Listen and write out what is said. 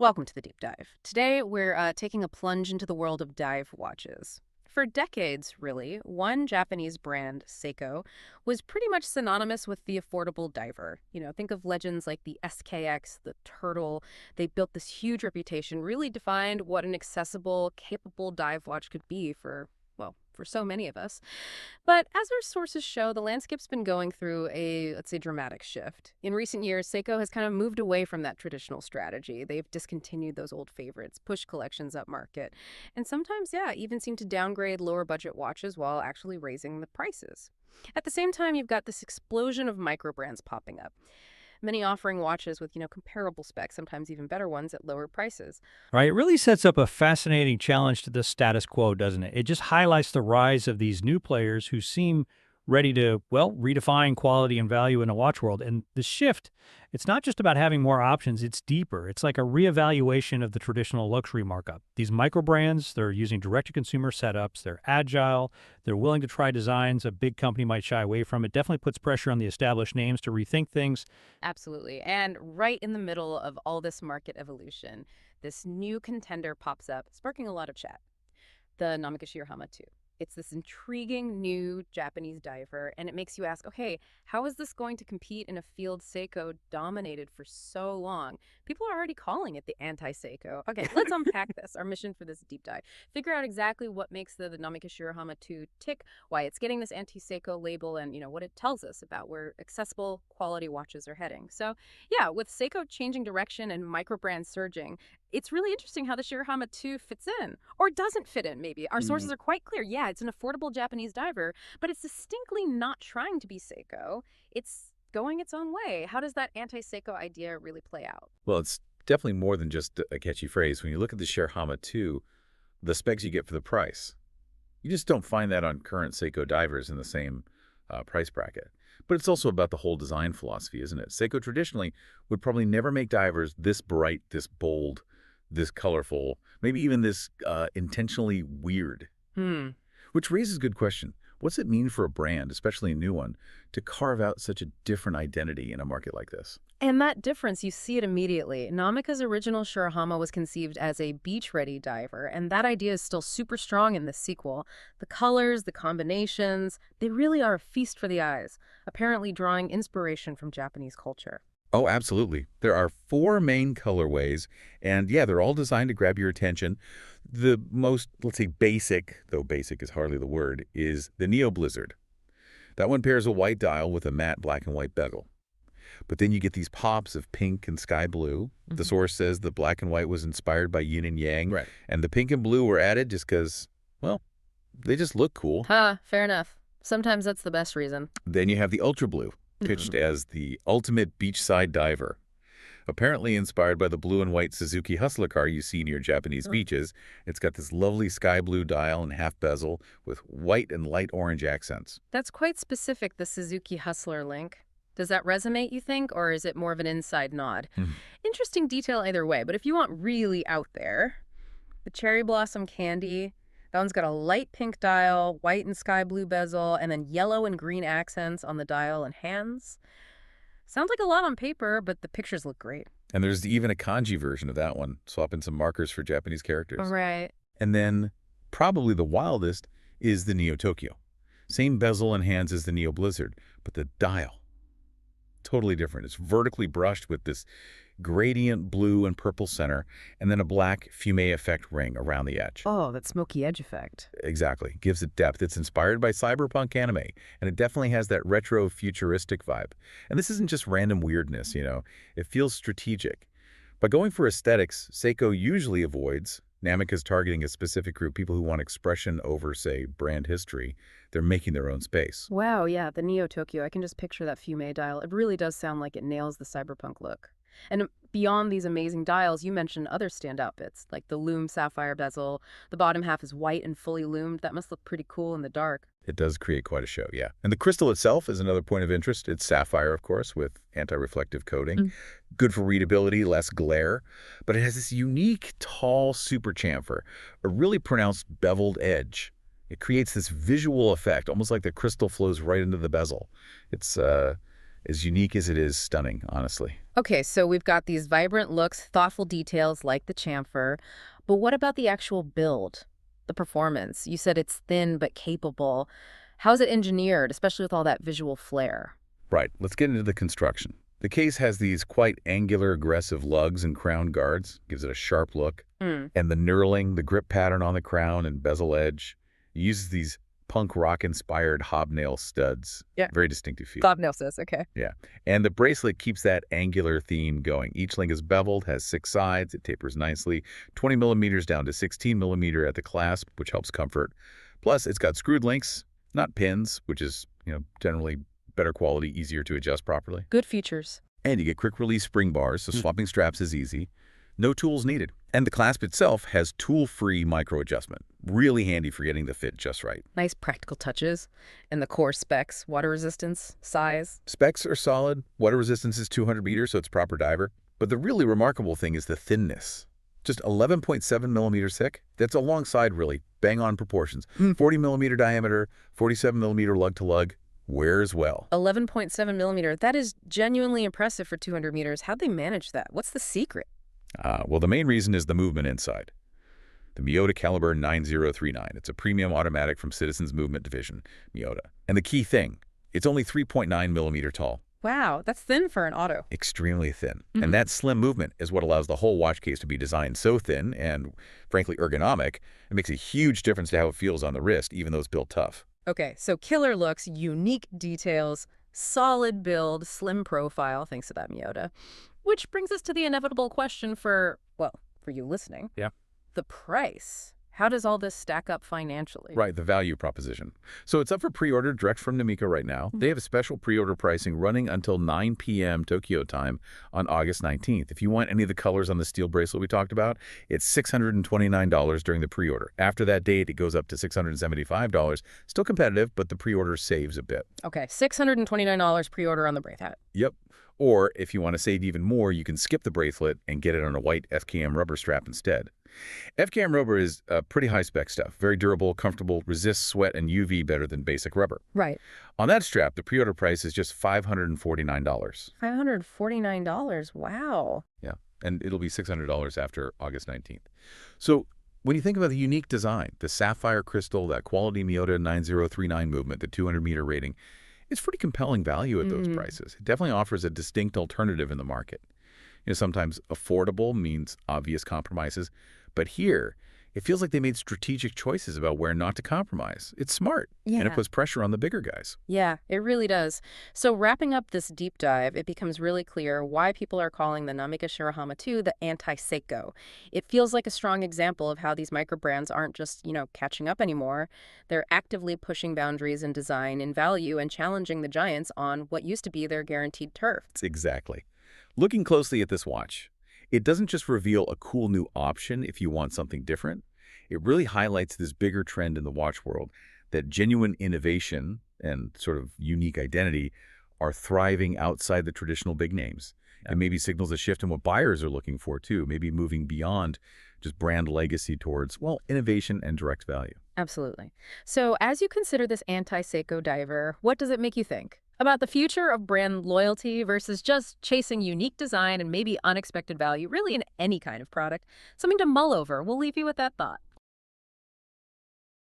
Welcome to the Deep Dive. Today, we're taking a plunge into the world of dive watches. For decades, really, one Japanese brand, Seiko, was pretty much synonymous with the affordable diver. Think of legends like the SKX, the Turtle. They built this huge reputation, really defined what an accessible, capable dive watch could be for so many of us. But as our sources show, the landscape's been going through a, let's say, dramatic shift. In recent years, Seiko has kind of moved away from that traditional strategy. They've discontinued those old favorites, pushed collections up market, and sometimes, yeah, even seem to downgrade lower budget watches while actually raising the prices. At the same time, you've got this explosion of micro brands popping up, many offering watches with, comparable specs, sometimes even better ones at lower prices. Right? It really sets up a fascinating challenge to the status quo, doesn't it? It just highlights the rise of these new players who seem ready to, well, redefine quality and value in a watch world. And the shift, it's not just about having more options, it's deeper. It's like a reevaluation of the traditional luxury markup. These micro brands, they're using direct-to-consumer setups, they're agile, they're willing to try designs a big company might shy away from. It definitely puts pressure on the established names to rethink things. Absolutely. And right in the middle of all this market evolution, this new contender pops up, sparking a lot of chat. The Namica Shirahama 2. It's this intriguing new Japanese diver, and it makes you ask, okay, how is this going to compete in a field Seiko dominated for so long? People are already calling it the anti-Seiko. Okay, let's unpack this. Our mission for this deep dive. Figure out exactly what makes the Namica Shirahama 2 tick, why it's getting this anti-Seiko label, and, what it tells us about where accessible quality watches are heading. So, yeah, with Seiko changing direction and micro brands surging, it's really interesting how the Shirahama 2 fits in, or doesn't fit in, maybe. Our sources are quite clear. Yeah, it's an affordable Japanese diver, but it's distinctly not trying to be Seiko. It's going its own way. How does that anti-Seiko idea really play out? Well, it's definitely more than just a catchy phrase. When you look at the Shirahama 2, the specs you get for the price, you just don't find that on current Seiko divers in the same price bracket. But it's also about the whole design philosophy, isn't it? Seiko traditionally would probably never make divers this bright, this bold, this colorful, maybe even this intentionally weird. Which raises a good question. What's it mean for a brand, especially a new one, to carve out such a different identity in a market like this? And that difference, you see it immediately. Namica's original Shirahama was conceived as a beach-ready diver, and that idea is still super strong in this sequel. The colors, the combinations, they really are a feast for the eyes, apparently drawing inspiration from Japanese culture. Oh, absolutely. There are four main colorways, and yeah, they're all designed to grab your attention. The most, let's say, basic, though basic is hardly the word, is the Neo Blizzard. That one pairs a white dial with a matte black and white bezel. But then you get these pops of pink and sky blue. The source says the black and white was inspired by yin and yang, Right. and the pink and blue were added just because, well, they just look cool. Fair enough. Sometimes that's the best reason. Then you have the ultra blue, pitched as the ultimate beachside diver. Apparently inspired by the blue and white Suzuki Hustler car you see near Japanese beaches, it's got this lovely sky blue dial and half bezel with white and light orange accents. That's quite specific, the Suzuki Hustler link. Does that resonate, you think, or is it more of an inside nod? Interesting detail either way, but if you want really out there, the Cherry Blossom Candy, that one's got a light pink dial, white and sky blue bezel, and then yellow and green accents on the dial and hands. Sounds like a lot on paper, but the pictures look great. And there's even a kanji version of that one, swap in some markers for Japanese characters. Right. And then, probably the wildest, is the Neo Tokyo. Same bezel and hands as the Neo Blizzard, but the dial, totally different. It's vertically brushed with this gradient blue and purple center, and then a black fume effect ring around the edge. Oh, that smoky edge effect. Exactly. Gives it depth. It's inspired by cyberpunk anime, and it definitely has that retro futuristic vibe. And this isn't just random weirdness, It feels strategic. By going for aesthetics, Seiko usually avoids. Namica's targeting a specific group, people who want expression over, say, brand history. They're making their own space. Wow, yeah, the Neo Tokyo. I can just picture that fume dial. It really does sound like it nails the cyberpunk look. And beyond these amazing dials, you mentioned other standout bits, like the lume sapphire bezel. The bottom half is white and fully lumed. That must look pretty cool in the dark. It does create quite a show, yeah. And the crystal itself is another point of interest. It's sapphire, of course, with anti-reflective coating. Good for readability, less glare. But it has this unique, tall super chamfer, a really pronounced beveled edge. It creates this visual effect, almost like the crystal flows right into the bezel. It's as unique as it is stunning, honestly. Okay, so we've got these vibrant looks, thoughtful details like the chamfer, but what about the actual build, the performance? You said it's thin but capable. How's it engineered, especially with all that visual flair? Right, let's get into the construction. The case has these quite angular, aggressive lugs and crown guards, gives it a sharp look. Mm. And the knurling, the grip pattern on the crown and bezel edge, uses these punk rock-inspired hobnail studs. Yeah. Very distinctive feel. Hobnail says, okay. Yeah. And the bracelet keeps that angular theme going. Each link is beveled, has 6 sides, it tapers nicely, 20 millimeters down to 16 millimeter at the clasp, which helps comfort. Plus, it's got screwed links, not pins, which is, generally better quality, easier to adjust properly. Good features. And you get quick-release spring bars, so swapping straps is easy. No tools needed. And the clasp itself has tool-free micro-adjustment. Really handy for getting the fit just right. Nice practical touches. And the core specs, water resistance, size. Specs are solid. Water resistance is 200 meters, so it's proper diver. But the really remarkable thing is the thinness. Just 11.7 millimeters thick. That's alongside, really, bang-on proportions. 40 millimeter diameter, 47 millimeter lug-to-lug. Wears well. 11.7 millimeter. That is genuinely impressive for 200 meters. How'd they manage that? What's the secret? Well, the main reason is the movement inside. The Miyota Caliber 9039. It's a premium automatic from Citizens Movement Division, Miyota. And the key thing, it's only 3.9 millimeter tall. Wow, that's thin for an auto. Extremely thin. And that slim movement is what allows the whole watch case to be designed so thin and, frankly, ergonomic. It makes a huge difference to how it feels on the wrist, even though it's built tough. Okay, so killer looks, unique details, solid build, slim profile, thanks to that Miyota. Which brings us to the inevitable question for you listening. Yeah. The price. How does all this stack up financially? Right, the value proposition. So it's up for pre-order direct from Namica right now. They have a special pre-order pricing running until 9 p.m. Tokyo time on August 19th. If you want any of the colors on the steel bracelet we talked about, it's $629 during the pre-order. After that date, it goes up to $675. Still competitive, but the pre-order saves a bit. Okay, $629 pre-order on the bracelet. Yep. Or if you want to save even more, you can skip the bracelet and get it on a white FKM rubber strap instead. FKM rubber is pretty high-spec stuff. Very durable, comfortable, resists sweat and UV better than basic rubber. Right. On that strap, the pre-order price is just $549. $549. Wow. Yeah, and it'll be $600 after August 19th. So when you think about the unique design, the sapphire crystal, that quality Miyota 9039 movement, the 200-meter rating, it's pretty compelling value at those prices. It definitely offers a distinct alternative in the market. Sometimes affordable means obvious compromises, but here, it feels like they made strategic choices about where not to compromise. It's smart, and it puts pressure on the bigger guys. Yeah, it really does. So wrapping up this deep dive, it becomes really clear why people are calling the Namica Shirahama 2 the anti-Seiko. It feels like a strong example of how these micro brands aren't just, catching up anymore. They're actively pushing boundaries in design and value and challenging the giants on what used to be their guaranteed turf. Exactly. Looking closely at this watch, it doesn't just reveal a cool new option if you want something different. It really highlights this bigger trend in the watch world that genuine innovation and sort of unique identity are thriving outside the traditional big names. And maybe signals a shift in what buyers are looking for, too, maybe moving beyond just brand legacy towards, innovation and direct value. Absolutely. So as you consider this anti-Seiko diver, what does it make you think? About the future of brand loyalty versus just chasing unique design and maybe unexpected value, really in any kind of product. Something to mull over. We'll leave you with that thought.